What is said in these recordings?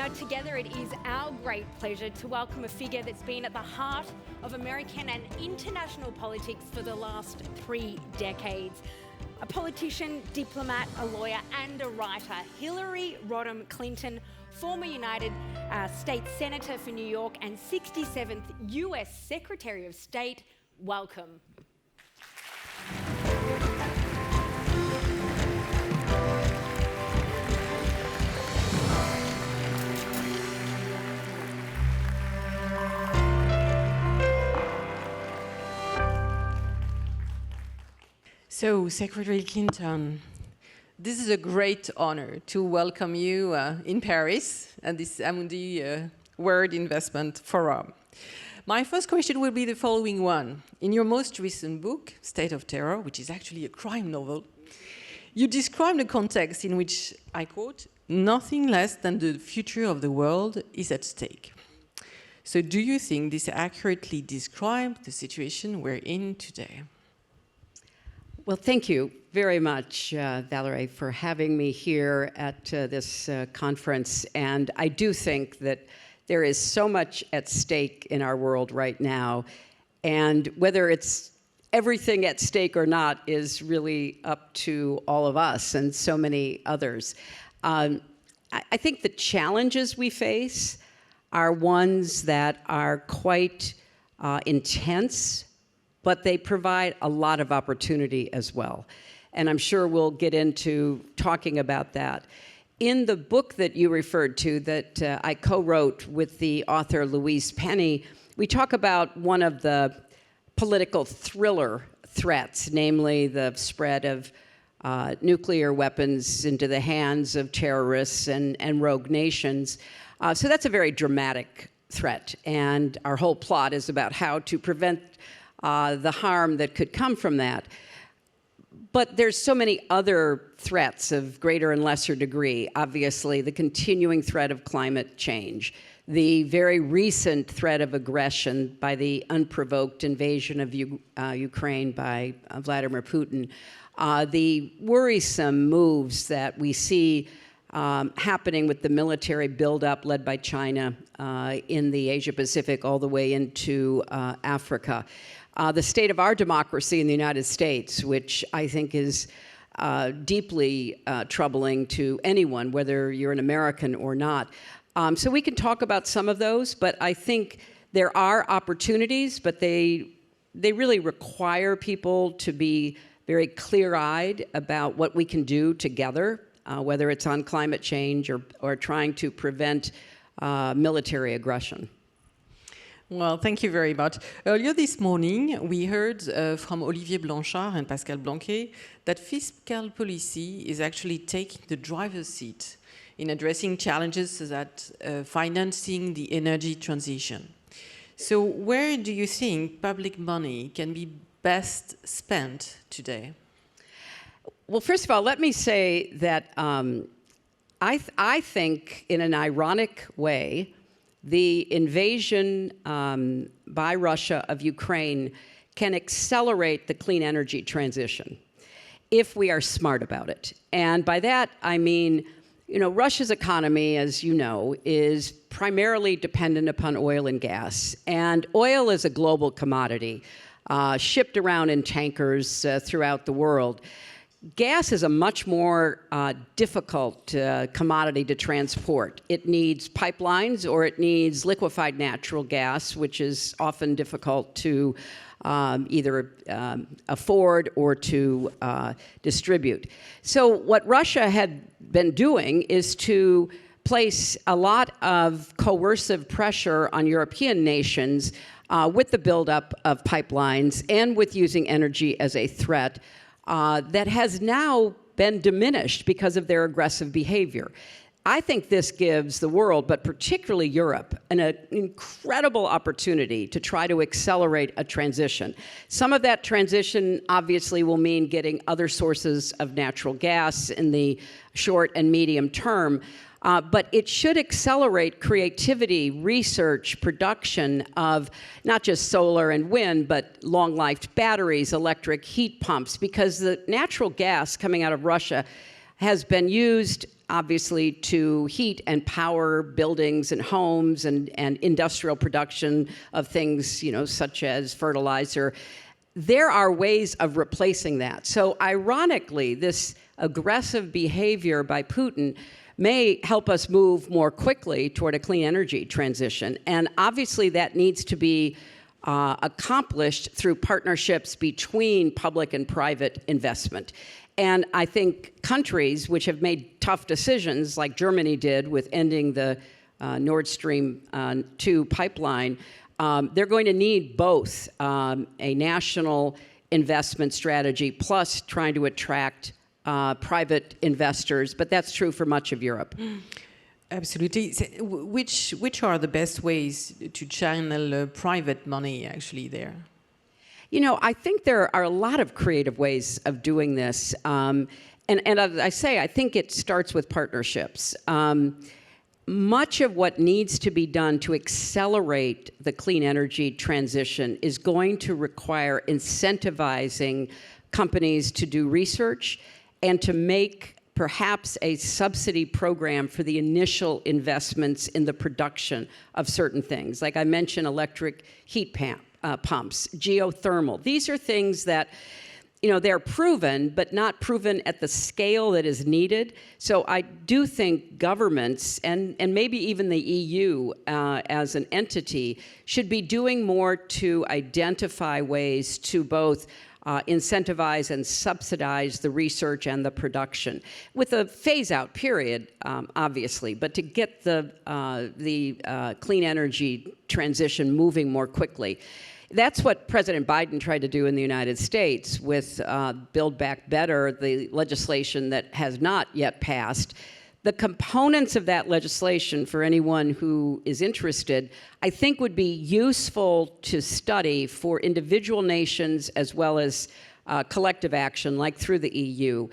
Now, together it is our great pleasure to welcome a figure that's been at the heart of American and international politics for the last 3 decades. A politician, diplomat, a lawyer and a writer, Hillary Rodham Clinton, former United States Senator for New York and 67th US Secretary of State. Welcome. So, Secretary Clinton, this is a great honor to welcome you in Paris at this Amundi World Investment Forum. My first question will be the following one. In your most recent book, State of Terror, which is actually a crime novel, you describe the context in which, I quote, nothing less than the future of the world is at stake. So do you think this accurately describes the situation we're in today? Well, thank you very much, Valérie, for having me here at this conference. And I do think that there is so much at stake in our world right now. And whether it's everything at stake or not is really up to all of us and so many others. I think the challenges we face are ones that are quite intense, but they provide a lot of opportunity as well. And I'm sure we'll get into talking about that. In the book that you referred to that I co-wrote with the author Louise Penny, we talk about one of the political thriller threats, namely the spread of nuclear weapons into the hands of terrorists and rogue nations. So that's a very dramatic threat. And our whole plot is about how to prevent the harm that could come from that. But there's so many other threats of greater and lesser degree. Obviously, the continuing threat of climate change, the very recent threat of aggression by the unprovoked invasion of Ukraine by Vladimir Putin, the worrisome moves that we see happening with the military buildup led by China in the Asia-Pacific all the way into Africa. The state of our democracy in the United States, which I think is deeply troubling to anyone, whether you're an American or not. So we can talk about some of those, but I think there are opportunities, but they really require people to be very clear-eyed about what we can do together, whether it's on climate change or trying to prevent military aggression. Well, thank you very much. Earlier this morning, we heard from Olivier Blanchard and Pascal Blanquet that fiscal policy is actually taking the driver's seat in addressing challenges such as financing the energy transition. So where do you think public money can be best spent today? Well, first of all, let me say that I think, in an ironic way, the invasion by Russia of Ukraine can accelerate the clean energy transition if we are smart about it. And by that, I mean, Russia's economy, as you know, is primarily dependent upon oil and gas. And oil is a global commodity, shipped around in tankers throughout the world. Gas is a much more difficult commodity to transport. It needs pipelines or it needs liquefied natural gas, which is often difficult to either afford or to distribute. So what Russia had been doing is to place a lot of coercive pressure on European nations with the buildup of pipelines and with using energy as a threat. That has now been diminished because of their aggressive behavior. I think this gives the world, but particularly Europe, an incredible opportunity to try to accelerate a transition. Some of that transition obviously will mean getting other sources of natural gas in the short and medium term. But it should accelerate creativity, research, production of not just solar and wind, but long-lived batteries, electric heat pumps, because the natural gas coming out of Russia has been used obviously to heat and power buildings and homes and industrial production of things, such as fertilizer. There are ways of replacing that. So ironically, this aggressive behavior by Putin may help us move more quickly toward a clean energy transition. And obviously that needs to be accomplished through partnerships between public and private investment. And I think countries which have made tough decisions, like Germany did with ending the Nord Stream 2 pipeline, they're going to need both a national investment strategy plus trying to attract private investors, but that's true for much of Europe. Absolutely. So which are the best ways to channel private money actually there? I think there are a lot of creative ways of doing this. And as I say, I think it starts with partnerships. Much of what needs to be done to accelerate the clean energy transition is going to require incentivizing companies to do research and to make perhaps a subsidy program for the initial investments in the production of certain things. Like I mentioned, electric heat pumps, geothermal. These are things that, they're proven, but not proven at the scale that is needed. So I do think governments, and maybe even the EU as an entity, should be doing more to identify ways to both incentivize and subsidize the research and the production, with a phase-out period, obviously, but to get the clean energy transition moving more quickly. That's what President Biden tried to do in the United States with Build Back Better, the legislation that has not yet passed. The components of that legislation, for anyone who is interested, I think would be useful to study for individual nations as well as collective action, like through the EU.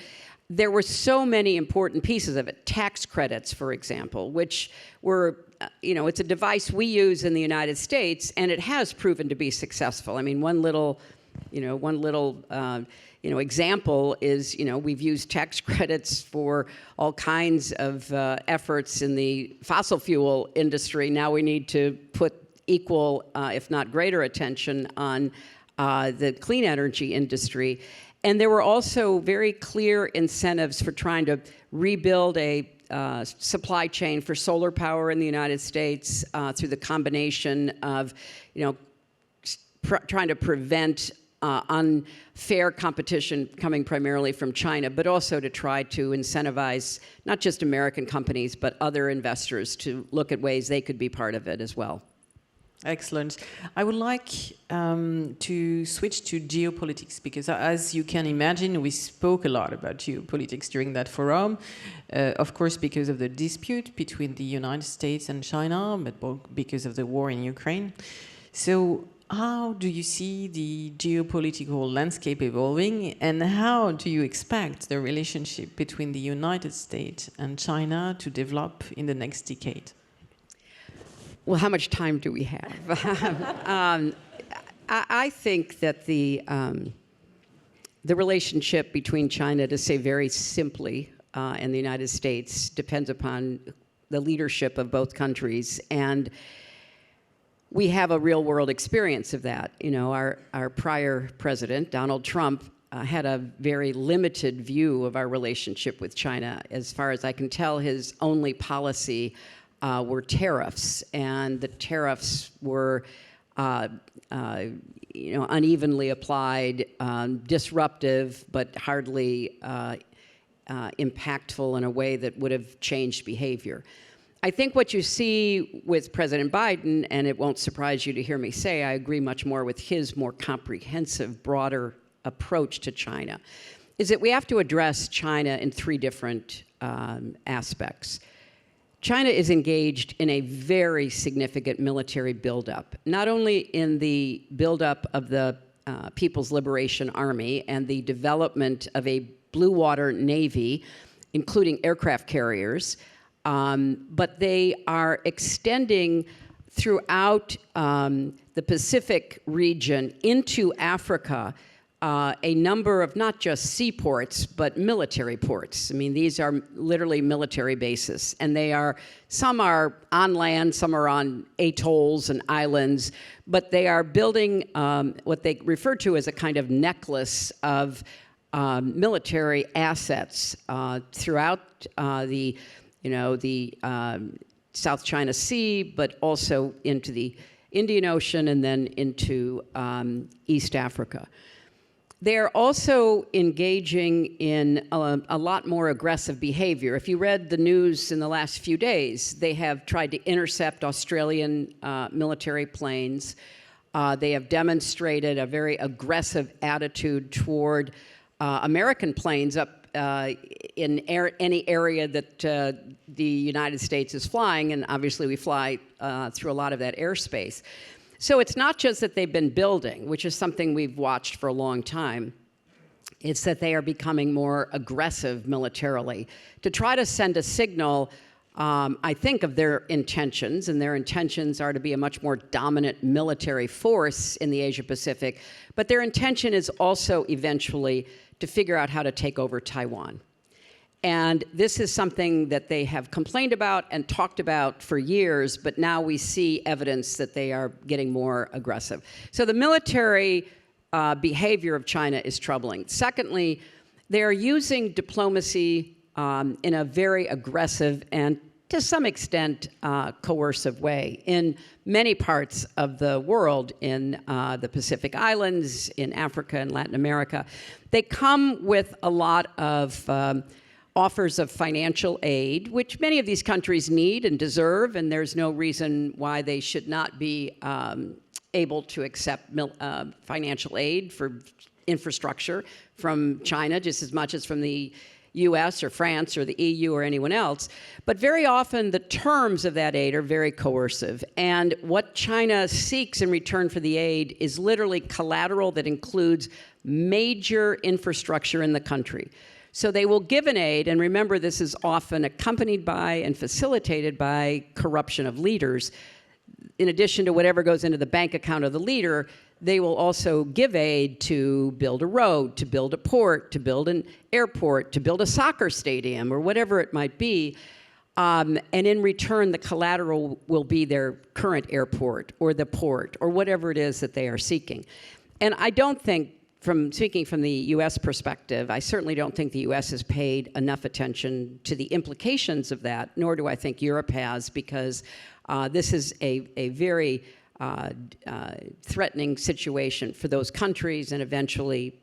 There were so many important pieces of it. Tax credits, for example, which were, it's a device we use in the United States, and it has proven to be successful. I mean, one little example is, we've used tax credits for all kinds of efforts in the fossil fuel industry. Now we need to put equal, if not greater, attention on the clean energy industry. And there were also very clear incentives for trying to rebuild a supply chain for solar power in the United States through the combination of, trying to prevent unfair competition coming primarily from China, but also to try to incentivize not just American companies, but other investors to look at ways they could be part of it as well. Excellent. I would like to switch to geopolitics, because as you can imagine, we spoke a lot about geopolitics during that forum, of course, because of the dispute between the United States and China, but because of the war in Ukraine. So how do you see the geopolitical landscape evolving, and how do you expect the relationship between the United States and China to develop in the next decade? Well, how much time do we have? I think that the relationship between China, to say very simply, and the United States depends upon the leadership of both countries. And we have a real-world experience of that. Our prior president, Donald Trump, had a very limited view of our relationship with China. As far as I can tell, his only policy were tariffs, and the tariffs were, unevenly applied, disruptive, but hardly impactful in a way that would have changed behavior. I think what you see with President Biden, and it won't surprise you to hear me say, I agree much more with his more comprehensive, broader approach to China, is that we have to address China in three different aspects. China is engaged in a very significant military buildup, not only in the buildup of the People's Liberation Army and the development of a blue water navy, including aircraft carriers, but they are extending throughout the Pacific region into Africa a number of not just seaports, but military ports. I mean, these are literally military bases, and some are on land, some are on atolls and islands, but they are building what they refer to as a kind of necklace of military assets throughout the South China Sea, but also into the Indian Ocean and then into East Africa. They're also engaging in a lot more aggressive behavior. If you read the news in the last few days, they have tried to intercept Australian military planes. They have demonstrated a very aggressive attitude toward American planes up in any area that the United States is flying, and obviously we fly through a lot of that airspace. So it's not just that they've been building, which is something we've watched for a long time. It's that they are becoming more aggressive militarily to try to send a signal, I think, of their intentions, and their intentions are to be a much more dominant military force in the Asia-Pacific, but their intention is also eventually to figure out how to take over Taiwan. And this is something that they have complained about and talked about for years, but now we see evidence that they are getting more aggressive. So the military behavior of China is troubling. Secondly, they are using diplomacy in a very aggressive and, to some extent, coercive way in many parts of the world, in the Pacific Islands, in Africa and Latin America. They come with a lot of offers of financial aid, which many of these countries need and deserve, and there's no reason why they should not be able to accept financial aid for infrastructure from China just as much as from the US or France or the EU or anyone else. But very often the terms of that aid are very coercive, and what China seeks in return for the aid is literally collateral that includes major infrastructure in the country. So they will give an aid, and remember, this is often accompanied by and facilitated by corruption of leaders. In addition to whatever goes into the bank account of the leader, they will also give aid to build a road, to build a port, to build an airport, to build a soccer stadium, or whatever it might be. And in return, the collateral will be their current airport or the port or whatever it is that they are seeking. And I don't think, speaking from the U.S. perspective, I certainly don't think the U.S. has paid enough attention to the implications of that, nor do I think Europe has, because this is a very threatening situation for those countries and eventually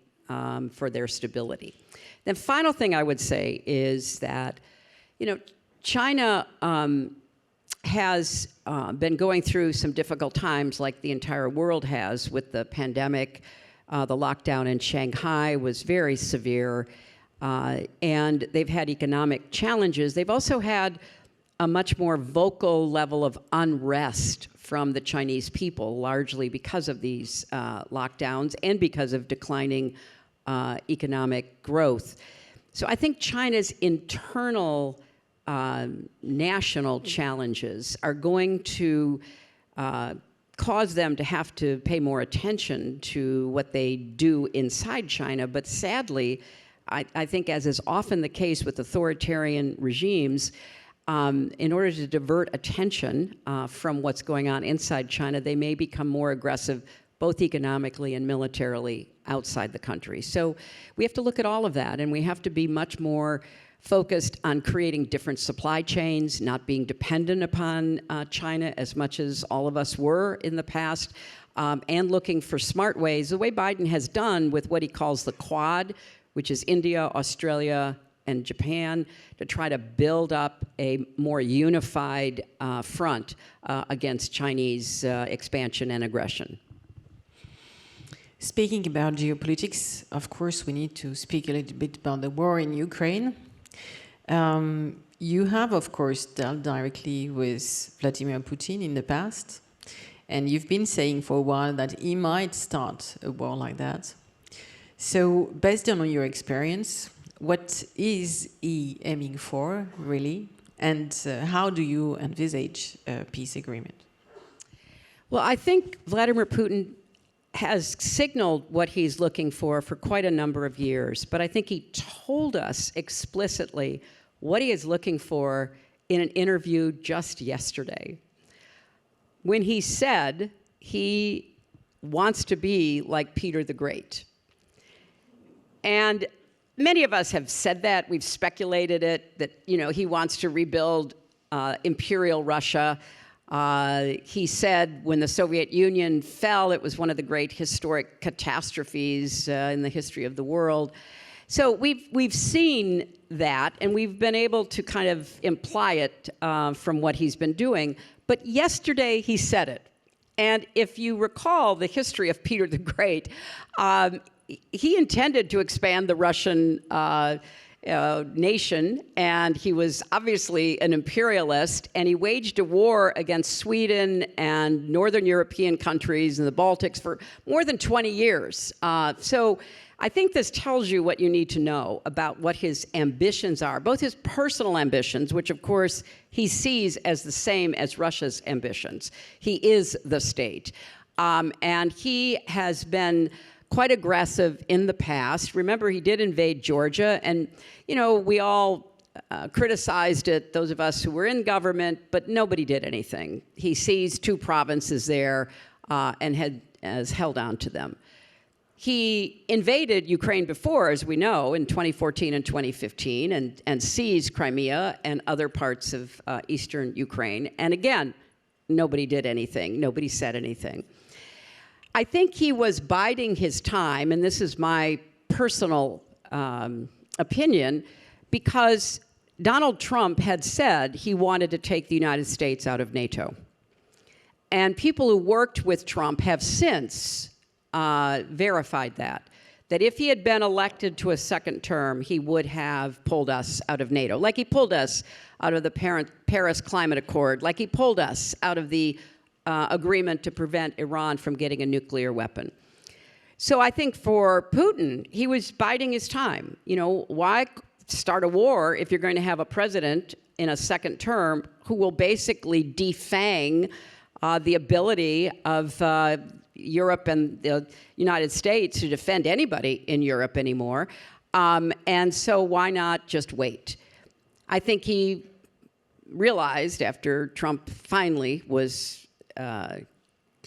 for their stability. The final thing I would say is that, China has been going through some difficult times, like the entire world has, with the pandemic. The lockdown in Shanghai was very severe, and they've had economic challenges. They've also had a much more vocal level of unrest from the Chinese people, largely because of these lockdowns and because of declining economic growth. So I think China's internal national challenges are going to cause them to have to pay more attention to what they do inside China. But sadly, I think, as is often the case with authoritarian regimes, in order to divert attention from what's going on inside China, they may become more aggressive, both economically and militarily, outside the country. So we have to look at all of that, and we have to be much more focused on creating different supply chains, not being dependent upon China as much as all of us were in the past, and looking for smart ways, the way Biden has done with what he calls the Quad, which is India, Australia, and Japan, to try to build up a more unified front against Chinese expansion and aggression. Speaking about geopolitics, of course, we need to speak a little bit about the war in Ukraine. You have, of course, dealt directly with Vladimir Putin in the past, and you've been saying for a while that he might start a war like that. So, based on your experience, what is he aiming for, really? And how do you envisage a peace agreement? Well, I think Vladimir Putin has signaled what he's looking for quite a number of years, but I think he told us explicitly what he is looking for in an interview just yesterday, when he said he wants to be like Peter the Great. And many of us have said that, we've speculated it, that he wants to rebuild imperial Russia. He said when the Soviet Union fell, it was one of the great historic catastrophes in the history of the world. So we've seen that, and we've been able to kind of imply it from what he's been doing. But yesterday he said it. And if you recall the history of Peter the Great, he intended to expand the Russian nation, and he was obviously an imperialist, and he waged a war against Sweden and Northern European countries and the Baltics for more than 20 years. So I think this tells you what you need to know about what his ambitions are, both his personal ambitions, which of course he sees as the same as Russia's ambitions. He is the state. And he has been quite aggressive in the past. Remember, he did invade Georgia, and we all criticized it, those of us who were in government, but nobody did anything. He seized 2 provinces there and has held on to them. He invaded Ukraine before, as we know, in 2014 and 2015, and seized Crimea and other parts of eastern Ukraine. And again, nobody did anything. Nobody said anything. I think he was biding his time, and this is my personal opinion, because Donald Trump had said he wanted to take the United States out of NATO. And people who worked with Trump have since verified that if he had been elected to a second term, he would have pulled us out of NATO, like he pulled us out of the Paris Climate Accord, like he pulled us out of the agreement to prevent Iran from getting a nuclear weapon. So I think for Putin, he was biding his time. Why start a war if you're going to have a president in a second term who will basically defang the ability of Europe and the United States to defend anybody in Europe anymore. And so why not just wait? I think he realized after Trump finally was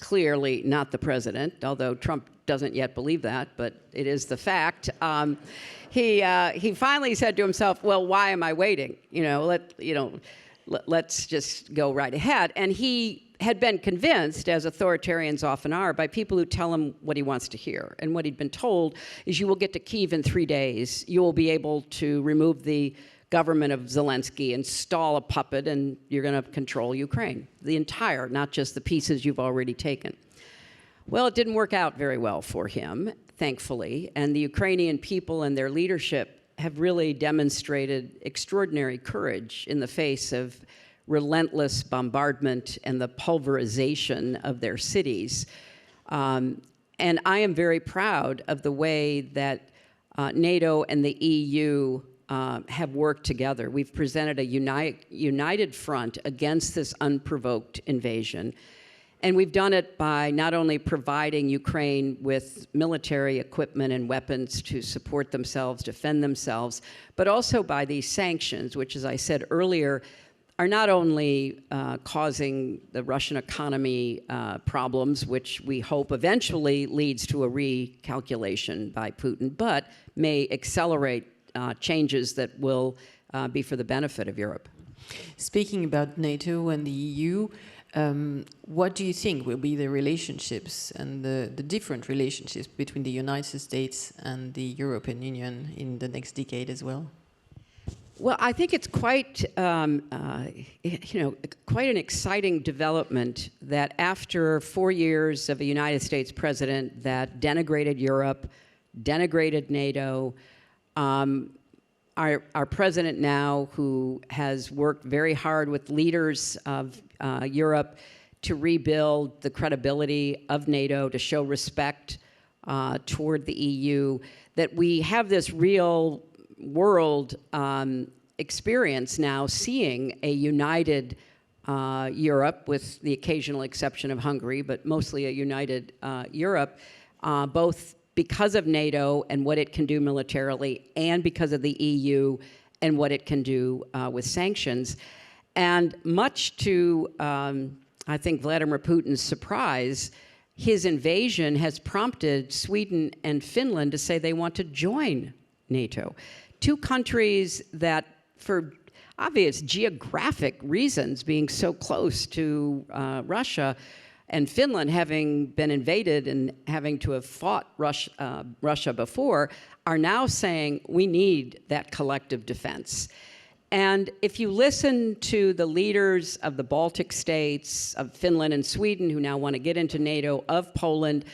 clearly not the president, although Trump doesn't yet believe that, but it is the fact. He finally said to himself, well, why am I waiting? Let's just go right ahead. And he had been convinced, as authoritarians often are, by people who tell him what he wants to hear. And what he'd been told is, you will get to Kyiv in 3 days. You will be able to remove the government of Zelensky, install a puppet, and you're going to control Ukraine. The entire, not just the pieces you've already taken. Well, it didn't work out very well for him, thankfully. And the Ukrainian people and their leadership have really demonstrated extraordinary courage in the face of relentless bombardment and the pulverization of their cities. And I am very proud of the way that NATO and the EU have worked together. We've presented a united front against this unprovoked invasion. And we've done it by not only providing Ukraine with military equipment and weapons to support themselves, defend themselves, but also by these sanctions, which, as I said earlier, are not only causing the Russian economy problems, which we hope eventually leads to a recalculation by Putin, but may accelerate changes that will be for the benefit of Europe. Speaking about NATO and the EU, what do you think will be the relationships and the different relationships between the United States and the European Union in the next decade as well? Well, I think it's quite, quite an exciting development that after 4 years of a United States president that denigrated Europe, denigrated NATO, our president now, who has worked very hard with leaders of Europe to rebuild the credibility of NATO, to show respect toward the EU, that we have this real world experience now, seeing a united Europe, with the occasional exception of Hungary, but mostly a united Europe, both because of NATO and what it can do militarily, and because of the EU and what it can do with sanctions. And much to, I think, Vladimir Putin's surprise, his invasion has prompted Sweden and Finland to say they want to join NATO. Two countries that, for obvious geographic reasons, being so close to Russia, and Finland having been invaded and having to have fought Russia before, are now saying we need that collective defense. And if you listen to the leaders of the Baltic states, of Finland and Sweden, who now want to get into NATO, of Poland,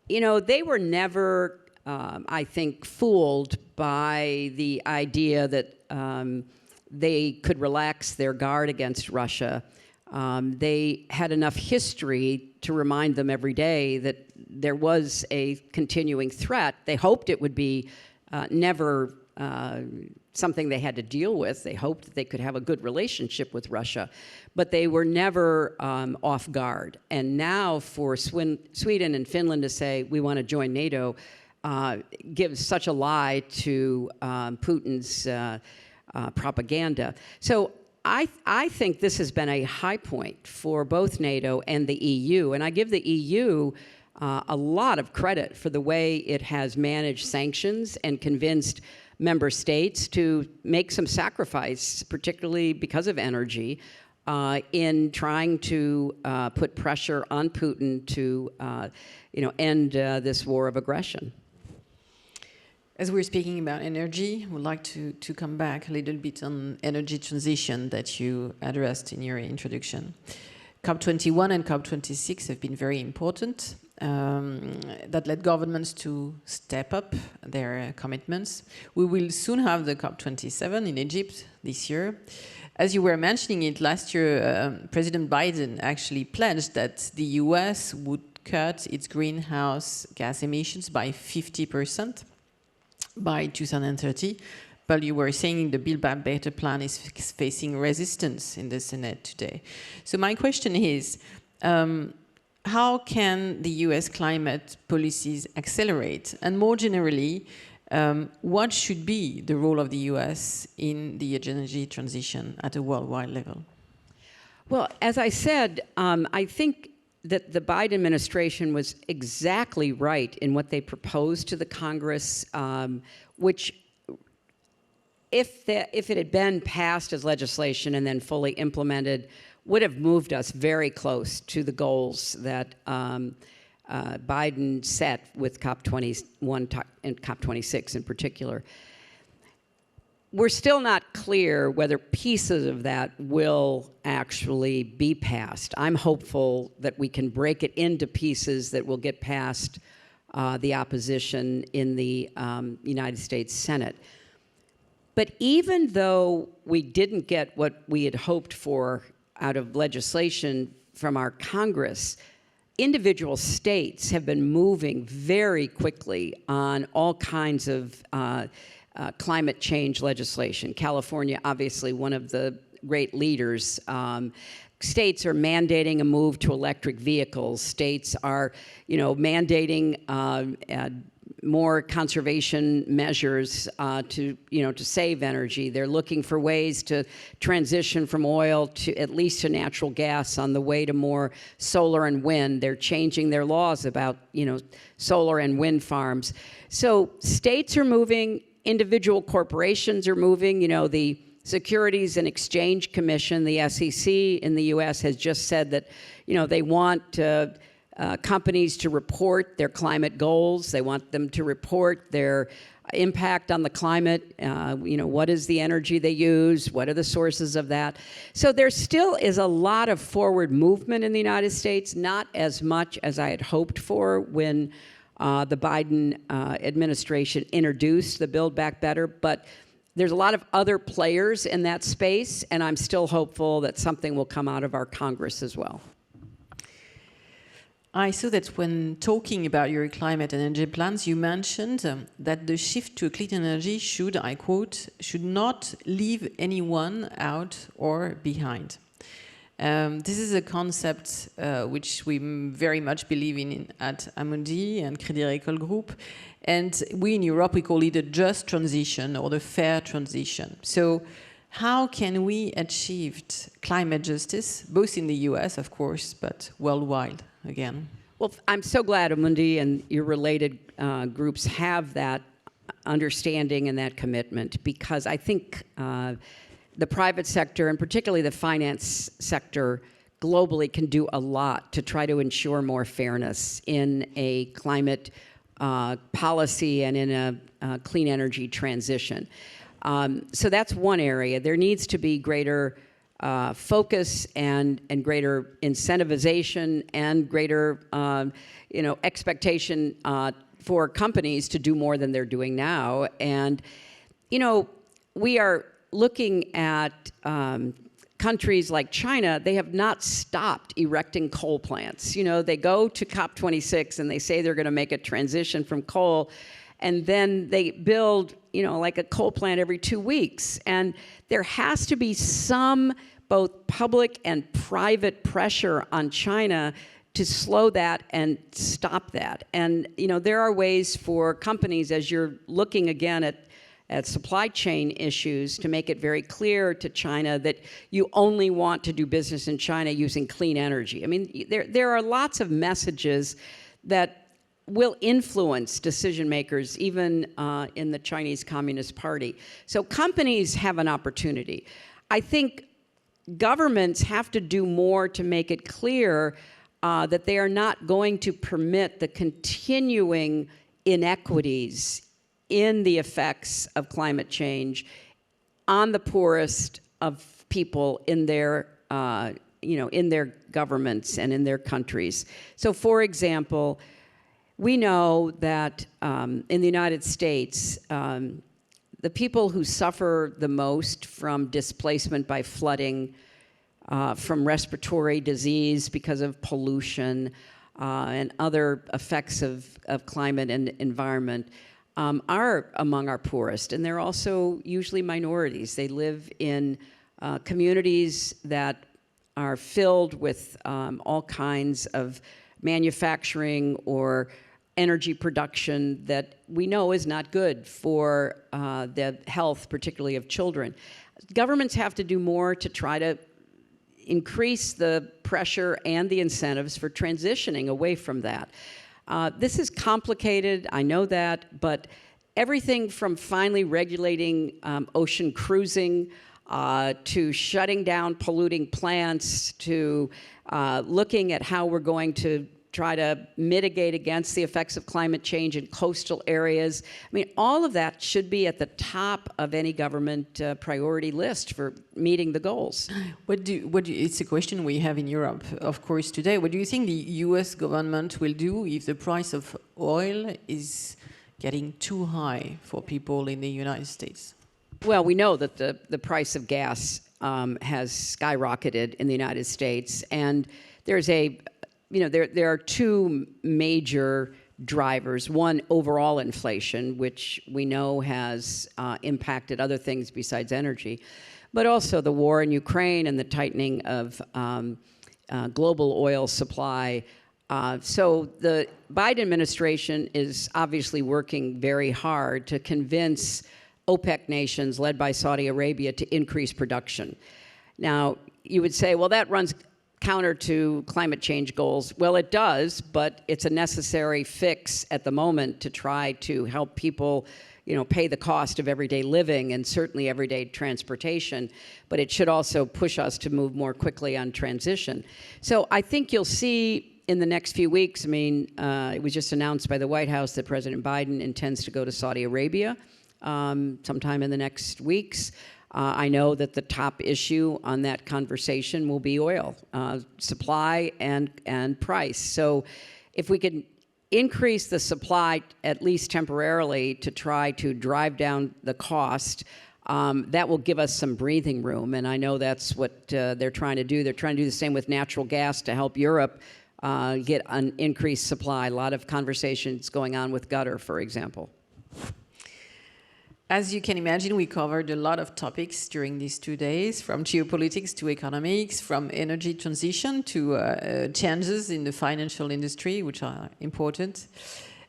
you know, they were never, I think, fooled by the idea that they could relax their guard against Russia. They had enough history to remind them every day that there was a continuing threat. They hoped it would be never something they had to deal with. They hoped that they could have a good relationship with Russia, but they were never off guard. And now for Sweden and Finland to say, we want to join NATO, gives such a lie to Putin's propaganda. So I think this has been a high point for both NATO and the EU, and I give the EU a lot of credit for the way it has managed sanctions and convinced member states to make some sacrifice, particularly because of energy, in trying to put pressure on Putin to end this war of aggression. As we're speaking about energy, we'd like to come back a little bit on energy transition that you addressed in your introduction. COP21 and COP26 have been very important. That led governments to step up their commitments. We will soon have the COP27 in Egypt this year. As you were mentioning it, last year, President Biden actually pledged that the US would cut its greenhouse gas emissions by 50%. By 2030, but you were saying the Build Back Better plan is facing resistance in the Senate today. So my question is, how can the US climate policies accelerate? And more generally, what should be the role of the US in the energy transition at a worldwide level? Well, as I said, I think that the Biden administration was exactly right in what they proposed to the Congress, which, if it had been passed as legislation and then fully implemented, would have moved us very close to the goals that Biden set with COP21 and COP26 in particular. We're still not clear whether pieces of that will actually be passed. I'm hopeful that we can break it into pieces that will get past the opposition in the United States Senate. But even though we didn't get what we had hoped for out of legislation from our Congress, individual states have been moving very quickly on all kinds of climate change legislation. California, obviously, one of the great leaders. States are mandating a move to electric vehicles. States are, mandating more conservation measures to save energy. They're looking for ways to transition from oil to at least to natural gas on the way to more solar and wind. They're changing their laws about, solar and wind farms. So states are moving. Individual corporations are moving. The Securities and Exchange Commission, the SEC in the U.S., has just said that, they want companies to report their climate goals. They want them to report their impact on the climate. What is the energy they use? What are the sources of that? So there still is a lot of forward movement in the United States, not as much as I had hoped for when the Biden administration introduced the Build Back Better, but there's a lot of other players in that space, and I'm still hopeful that something will come out of our Congress as well. I saw that when talking about your climate and energy plans, you mentioned that the shift to clean energy should, I quote, should not leave anyone out or behind. This is a concept which we very much believe in at Amundi and Crédit Agricole Group. And we in Europe, we call it a just transition or the fair transition. So how can we achieve climate justice, both in the US, of course, but worldwide again? Well, I'm so glad Amundi and your related groups have that understanding and that commitment, because I think the private sector, and particularly the finance sector globally, can do a lot to try to ensure more fairness in a climate policy and in a clean energy transition. So that's one area. There needs to be greater focus and greater incentivization and greater expectation for companies to do more than they're doing now. And we are looking at countries like China. They have not stopped erecting coal plants. They go to COP26 and they say they're going to make a transition from coal, and then they build like a coal plant every 2 weeks. And there has to be some both public and private pressure on China to slow that and stop that. And there are ways for companies, as you're looking again at supply chain issues, to make it very clear to China that you only want to do business in China using clean energy. I mean, there are lots of messages that will influence decision makers, even in the Chinese Communist Party. So companies have an opportunity. I think governments have to do more to make it clear that they are not going to permit the continuing inequities in the effects of climate change on the poorest of people in their governments and in their countries. So, for example, we know that in the United States, the people who suffer the most from displacement by flooding, from respiratory disease because of pollution and other effects of climate and environment, are among our poorest. And they're also usually minorities. They live in communities that are filled with all kinds of manufacturing or energy production that we know is not good for the health, particularly of children. Governments have to do more to try to increase the pressure and the incentives for transitioning away from that. This is complicated, I know that, but everything from finally regulating ocean cruising to shutting down polluting plants to looking at how we're going to try to mitigate against the effects of climate change in coastal areas. I mean, all of that should be at the top of any government priority list for meeting the goals. It's a question we have in Europe, of course, today. What do you think the US government will do if the price of oil is getting too high for people in the United States? Well, we know that the price of gas has skyrocketed in the United States, and there's there are two major drivers. One, overall inflation, which we know has impacted other things besides energy, but also the war in Ukraine and the tightening of global oil supply. So the Biden administration is obviously working very hard to convince OPEC nations, led by Saudi Arabia, to increase production. Now, you would say, well, that runs counter to climate change goals. Well, it does, but it's a necessary fix at the moment to try to help people, pay the cost of everyday living and certainly everyday transportation. But it should also push us to move more quickly on transition. So I think you'll see in the next few weeks, it was just announced by the White House that President Biden intends to go to Saudi Arabia sometime in the next weeks. I know that the top issue on that conversation will be oil, supply and price. So if we can increase the supply, at least temporarily, to try to drive down the cost, that will give us some breathing room. And I know that's what they're trying to do. They're trying to do the same with natural gas to help Europe get an increased supply. A lot of conversations going on with Qatar, for example. As you can imagine, we covered a lot of topics during these 2 days, from geopolitics to economics, from energy transition to changes in the financial industry, which are important.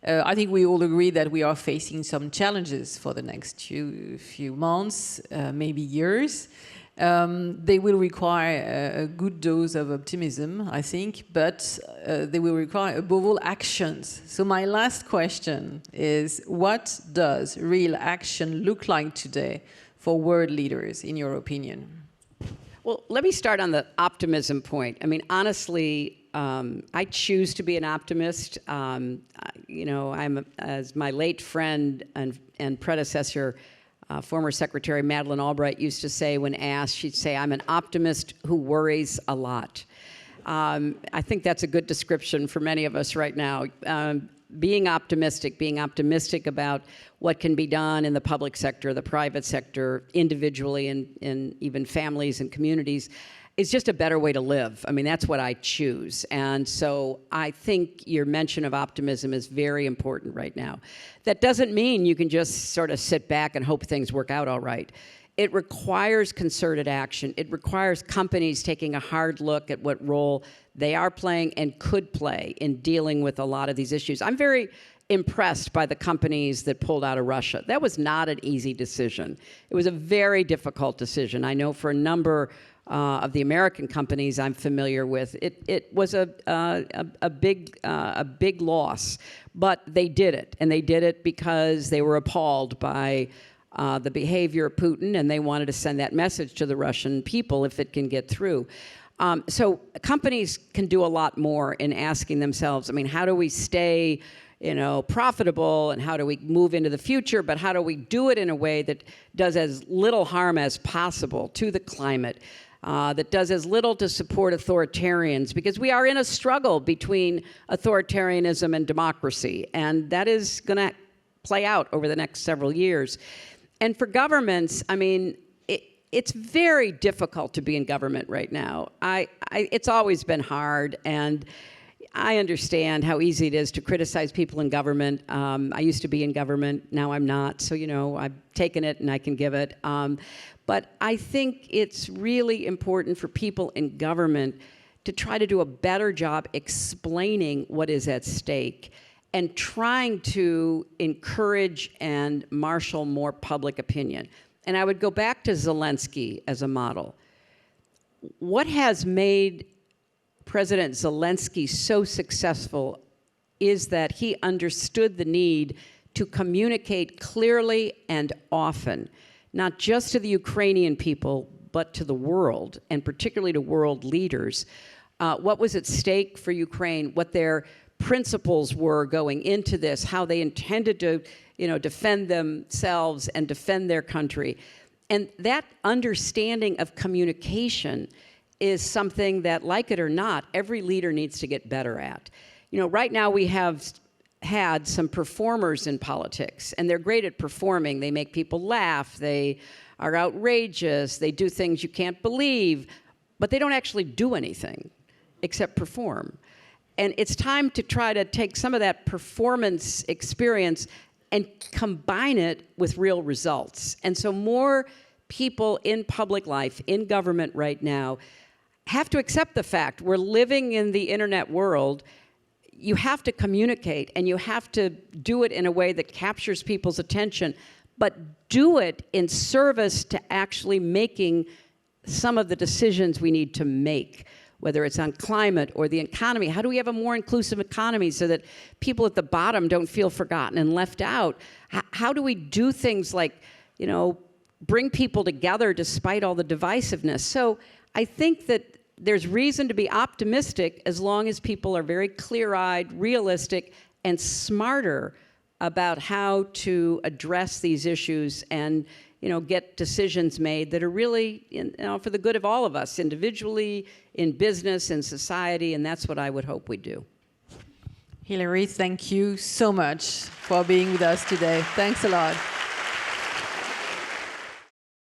I think we all agree that we are facing some challenges for the next few months, maybe years. They will require a good dose of optimism, I think, but they will require, above all, actions. So my last question is, what does real action look like today for world leaders, in your opinion? Well, let me start on the optimism point. I mean, honestly, I choose to be an optimist. I'm, as my late friend and predecessor, former Secretary Madeleine Albright used to say when asked, she'd say, "I'm an optimist who worries a lot." I think that's a good description for many of us right now. Being optimistic about what can be done in the public sector, the private sector, individually, and even families and communities, is just a better way to live. I mean, that's what I choose. And so I think your mention of optimism is very important right now. That doesn't mean you can just sort of sit back and hope things work out all right. It requires concerted action. It requires companies taking a hard look at what role they are playing and could play in dealing with a lot of these issues. I'm very impressed by the companies that pulled out of Russia. That was not an easy decision. It was a very difficult decision. I know for a number of the American companies I'm familiar with, it was a big loss, but they did it, and they did it because they were appalled by the behavior of Putin, and they wanted to send that message to the Russian people if it can get through. So companies can do a lot more in asking themselves, I mean, how do we stay profitable, and how do we move into the future, but how do we do it in a way that does as little harm as possible to the climate, that does as little to support authoritarians, because we are in a struggle between authoritarianism and democracy, and that is going to play out over the next several years. And for governments, I mean, it's very difficult to be in government right now. It's always been hard, and I understand how easy it is to criticize people in government. I used to be in government, now I'm not, so I've taken it and I can give it. But I think it's really important for people in government to try to do a better job explaining what is at stake and trying to encourage and marshal more public opinion. And I would go back to Zelensky as a model. What has made President Zelensky so successful is that he understood the need to communicate clearly and often, not just to the Ukrainian people, but to the world, and particularly to world leaders, what was at stake for Ukraine, what their principles were going into this, how they intended to defend themselves and defend their country. And that understanding of communication is something that, like it or not, every leader needs to get better at. Right now we have had some performers in politics, and they're great at performing. They make people laugh, they are outrageous, they do things you can't believe, but they don't actually do anything except perform. And it's time to try to take some of that performance experience and combine it with real results. And so more people in public life, in government right now, have to accept the fact we're living in the internet world. You have to communicate, and you have to do it in a way that captures people's attention, but do it in service to actually making some of the decisions we need to make, whether it's on climate or the economy. How do we have a more inclusive economy so that people at the bottom don't feel forgotten and left out? How do we do things like, bring people together despite all the divisiveness? So I think that there's reason to be optimistic as long as people are very clear-eyed, realistic, and smarter about how to address these issues and get decisions made that are really for the good of all of us, individually, in business, in society, and that's what I would hope we do. Hilary, thank you so much for being with us today. Thanks a lot.